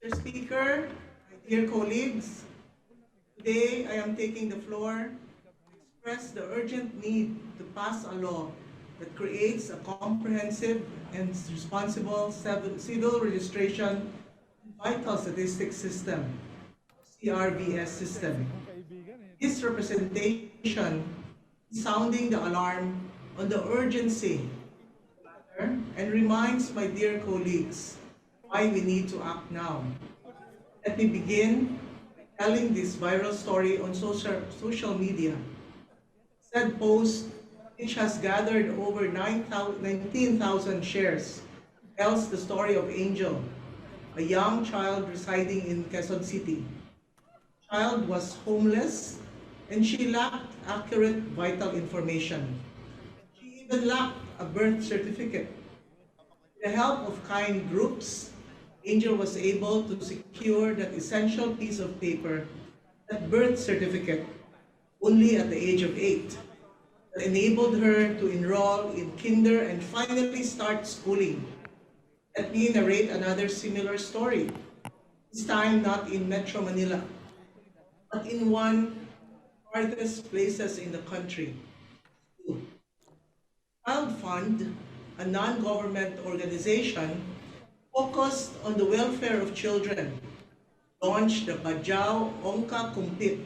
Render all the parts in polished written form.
Mr. Speaker, my dear colleagues, today I am taking the floor to express the urgent need to pass a law that creates a comprehensive and responsible civil registration and vital statistics system, CRVS system. This representation is sounding the alarm on the urgency and reminds my dear colleagues why we need to act now. Let me begin by telling this viral story on social media. Said post, which has gathered over 19,000 shares, tells the story of Angel, a young child residing in Quezon City. Child was homeless and she lacked accurate vital information. She even lacked a birth certificate. With the help of kind groups, Angel was able to secure that essential piece of paper, that birth certificate, only at the age of 8, that enabled her to enroll in kinder and finally start schooling. Let me narrate another similar story, this time not in Metro Manila, but in one of the farthest places in the country. Child Fund, a non-government organization focused on the welfare of children, launched the Bajau Ongka Kumpit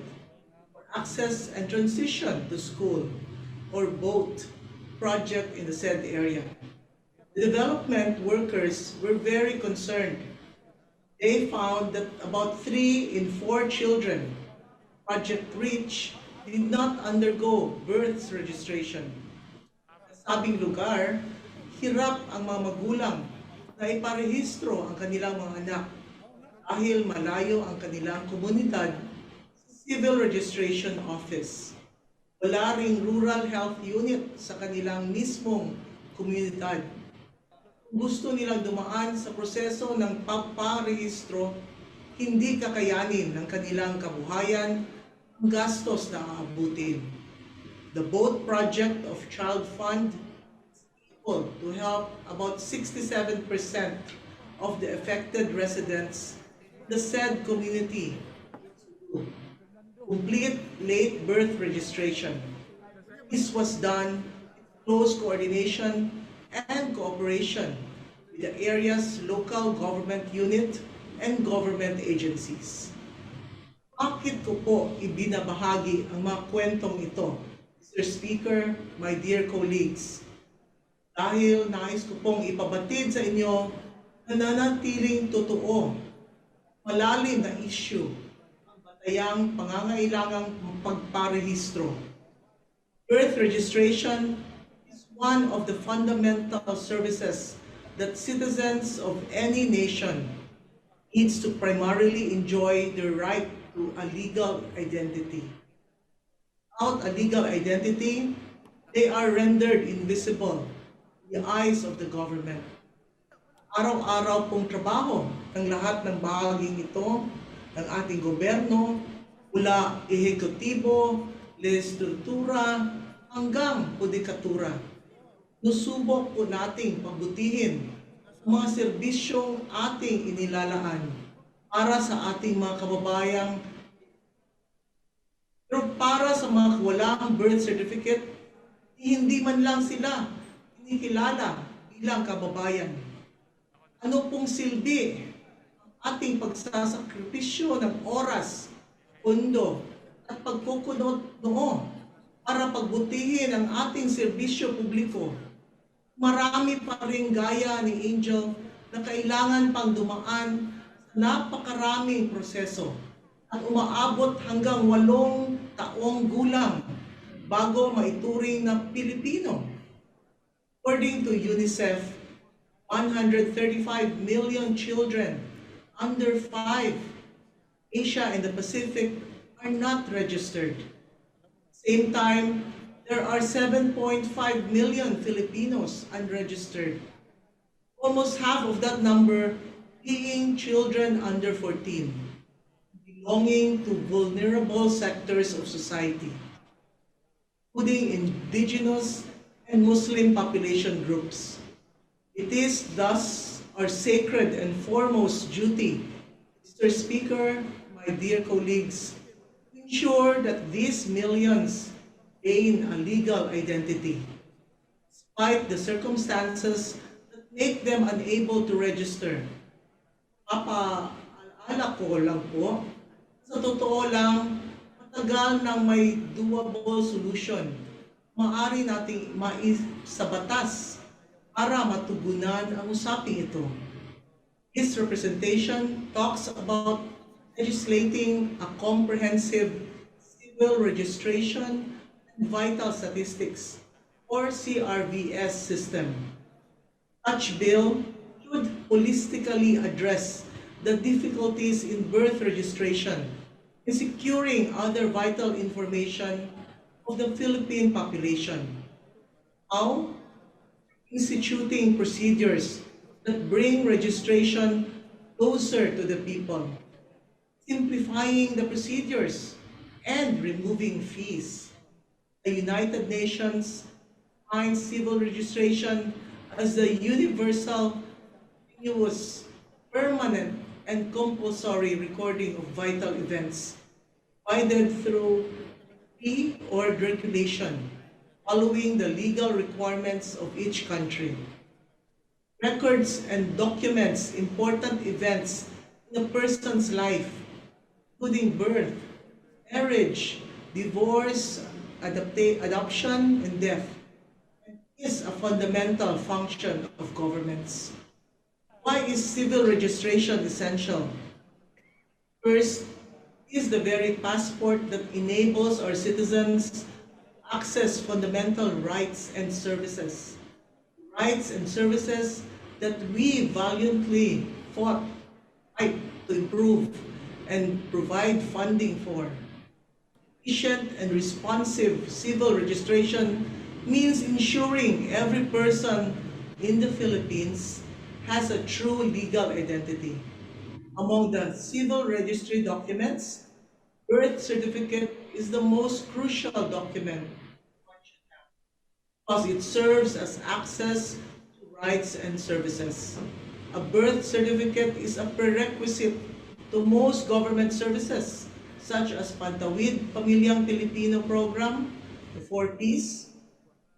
for access and transition to school, or BOAT, project in the said area. The development workers were very concerned. They found that about 3 in 4 children, Project Reach, did not undergo birth registration. Sa sabing lugar, hirap ang mga magulang na iparehistro ang kanilang mga anak dahil malayo ang kanilang komunidad sa Civil Registration Office. Wala ring rural health unit sa kanilang mismong komunidad. Kung gusto nilang dumaan sa proseso ng paparehistro, hindi kakayanin ng kanilang kabuhayan ang gastos na aabutin. The BOAT project of Child Fund is able to help about 67% of the affected residents in the said community to complete late birth registration. This was done in close coordination and cooperation with the area's local government unit and government agencies. Bakit ko po ibinabahagi ang mga kwentong ito, Mr. Speaker, my dear colleagues? Dahil nais ko pong ipabatid sa inyo na nanatiling totoo, malalim na issue ang batayang pangangailangang pagparehistro. Birth registration is one of the fundamental services that citizens of any nation needs to primarily enjoy the right to a legal identity. Without a legal identity, they are rendered invisible in the eyes of the government. Araw-araw pong trabaho ng lahat ng bahaging ito ng ating gobyerno, mula ehekutibo, legislatura, hanggang judikatura. Nusubok po nating pabutihin ang mga serbisyong ating inilalaan para sa ating mga kababayang, pero para sa mga walang birth certificate, hindi man lang sila kinikilala bilang kababayan. Ano pong silbi ang ating pagsasakripisyo ng oras, pondo at pagkukunot noo para pagbutihin ang ating serbisyo publiko? Marami pa rin gaya ni Angel na kailangan pang dumaan sa napakaraming proseso at umaabot hanggang 8 taong gulang bago maituring na Pilipino. According to UNICEF, 135 million children under 5, Asia and the Pacific, are not registered. Same time, there are 7.5 million Filipinos unregistered. Almost half of that number being children under 14, belonging to vulnerable sectors of society, including indigenous and Muslim population groups. It is thus our sacred and foremost duty Mr. Speaker, my dear colleagues, to ensure that these millions gain a legal identity, despite the circumstances that make them unable to register. Papaalala ko lang po, sa totoo lang, matagal nang may doable solution. Maaari nating mais sa batas para matugunan ang usaping ito. His representation talks about legislating a comprehensive civil registration and vital statistics or CRVS system. Such bill should holistically address the difficulties in birth registration and securing other vital information of the Philippine population. How? Instituting procedures that bring registration closer to the people, simplifying the procedures, and removing fees. The United Nations defines civil registration as the universal, continuous, permanent, and compulsory recording of vital events, provided through fee or regulation, following the legal requirements of each country. Records and documents important events in a person's life, including birth, marriage, divorce, adoption, and death, is a fundamental function of governments. Why is civil registration essential? First, it is the very passport that enables our citizens to access fundamental rights and services. Rights and services that we valiantly fought fight to improve and provide funding for. Efficient and responsive civil registration means ensuring every person in the Philippines has a true legal identity. Among the civil registry documents, birth certificate is the most crucial document because it serves as access to rights and services. A birth certificate is a prerequisite to most government services, such as Pantawid Pamilyang Pilipino Program, the 4Ps,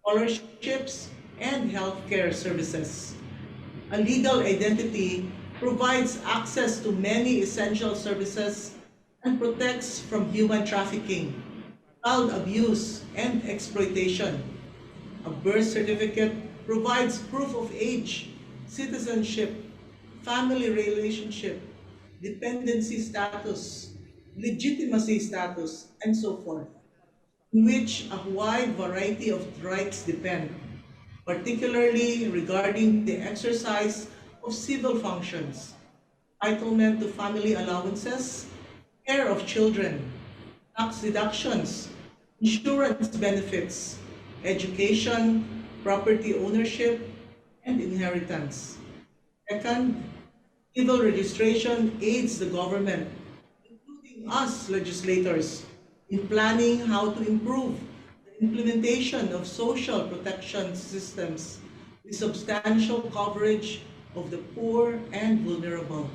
scholarships, and healthcare services. A legal identity provides access to many essential services and protects from human trafficking, child abuse, and exploitation. A birth certificate provides proof of age, citizenship, family relationship, dependency status, legitimacy status, and so forth, in which a wide variety of rights depend, particularly regarding the exercise of civil functions, entitlement to family allowances, care of children, tax deductions, insurance benefits, education, property ownership, and inheritance. Second, civil registration aids the government, including us legislators, in planning how to improve the implementation of social protection systems with substantial coverage of the poor and vulnerable.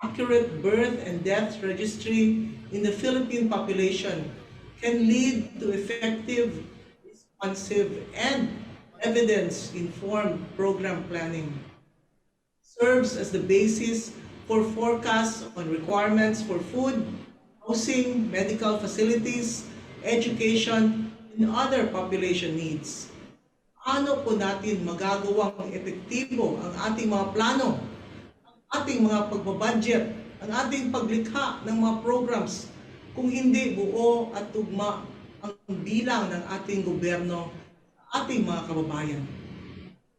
Accurate birth and death registry in the Philippine population can lead to effective, responsive, and evidence-informed program planning. Serves as the basis for forecasts on requirements for food, housing, medical facilities, education, and other population needs. Paano po natin magagawang epektibo ang ating mga plano, ang ating mga pagbabudget, ang ating paglikha ng mga programs kung hindi buo at tugma ang bilang ng ating gobyerno sa ating mga kababayan?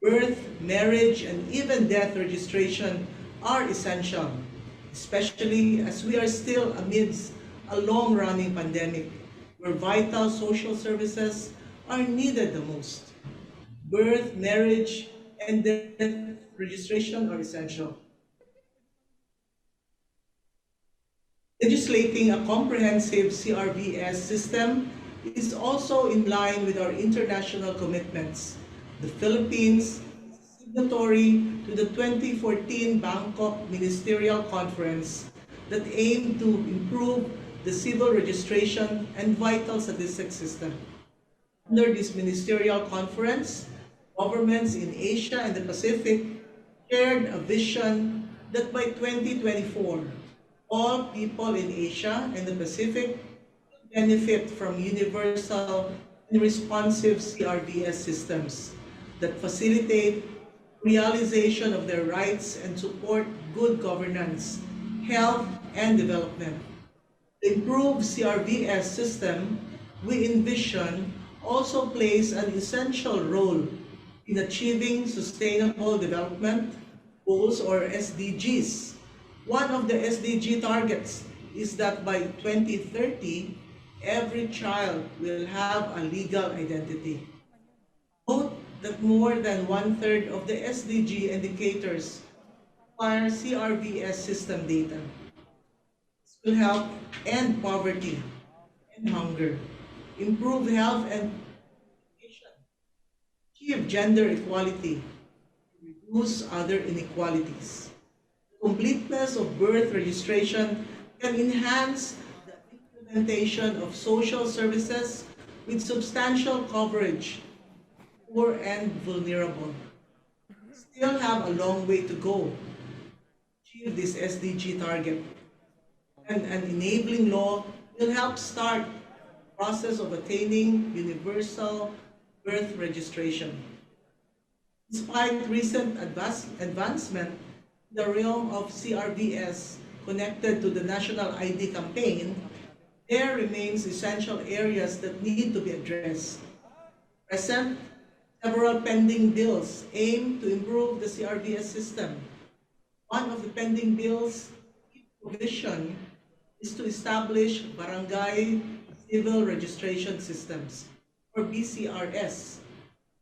Birth, marriage, and even death registration are essential, especially as we are still amidst a long-running pandemic where vital social services are needed the most. Birth, marriage, and death registration are essential. Legislating a comprehensive CRVS system is also in line with our international commitments. The Philippines is signatory to the 2014 Bangkok Ministerial Conference that aim to improve the civil registration and vital statistics system. Under this ministerial conference, governments in Asia and the Pacific shared a vision that by 2024, all people in Asia and the Pacific benefit from universal and responsive CRVS systems that facilitate realization of their rights and support good governance, health, and development. The improved CRVS system we envision also plays an essential role in achieving Sustainable Development Goals or SDGs. One of the SDG targets is that by 2030, every child will have a legal identity. Note that more than one-third of the SDG indicators require CRVS system data. This will help end poverty and hunger, improve health and education, achieve gender equality, reduce other inequalities. The completeness of birth registration can enhance the implementation of social services with substantial coverage, poor and vulnerable. We still have a long way to go to achieve this SDG target, and an enabling law will help start the process of attaining universal birth registration. Despite recent advancement in the realm of CRVS connected to the National ID campaign, there remains essential areas that need to be addressed. Present, several pending bills aim to improve the CRVS system. One of the pending bills' provision is to establish barangay civil registration systems, or BCRS,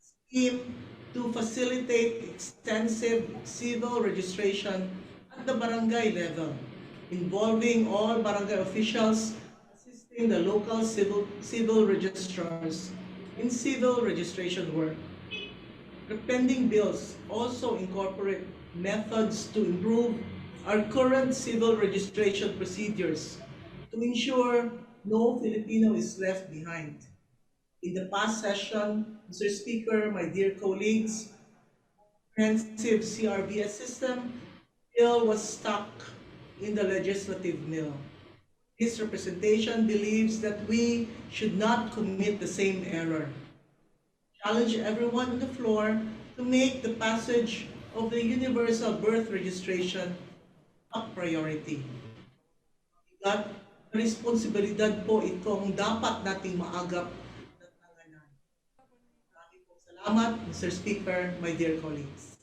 scheme to facilitate extensive civil registration at the barangay level, involving all barangay officials assisting the local civil registrars in civil registration work. The pending bills also incorporate methods to improve our current civil registration procedures to ensure no Filipino is left behind. In the past session, Mr. Speaker, my dear colleagues, comprehensive CRVS system bill was stuck in the legislative mill. This representation believes that we should not commit the same error. Challenge everyone on the floor to make the passage of the universal birth registration a priority. At responsibilidad po itong dapat nating maagap na tanganan. Maraming po salamat, Mr. Speaker, my dear colleagues.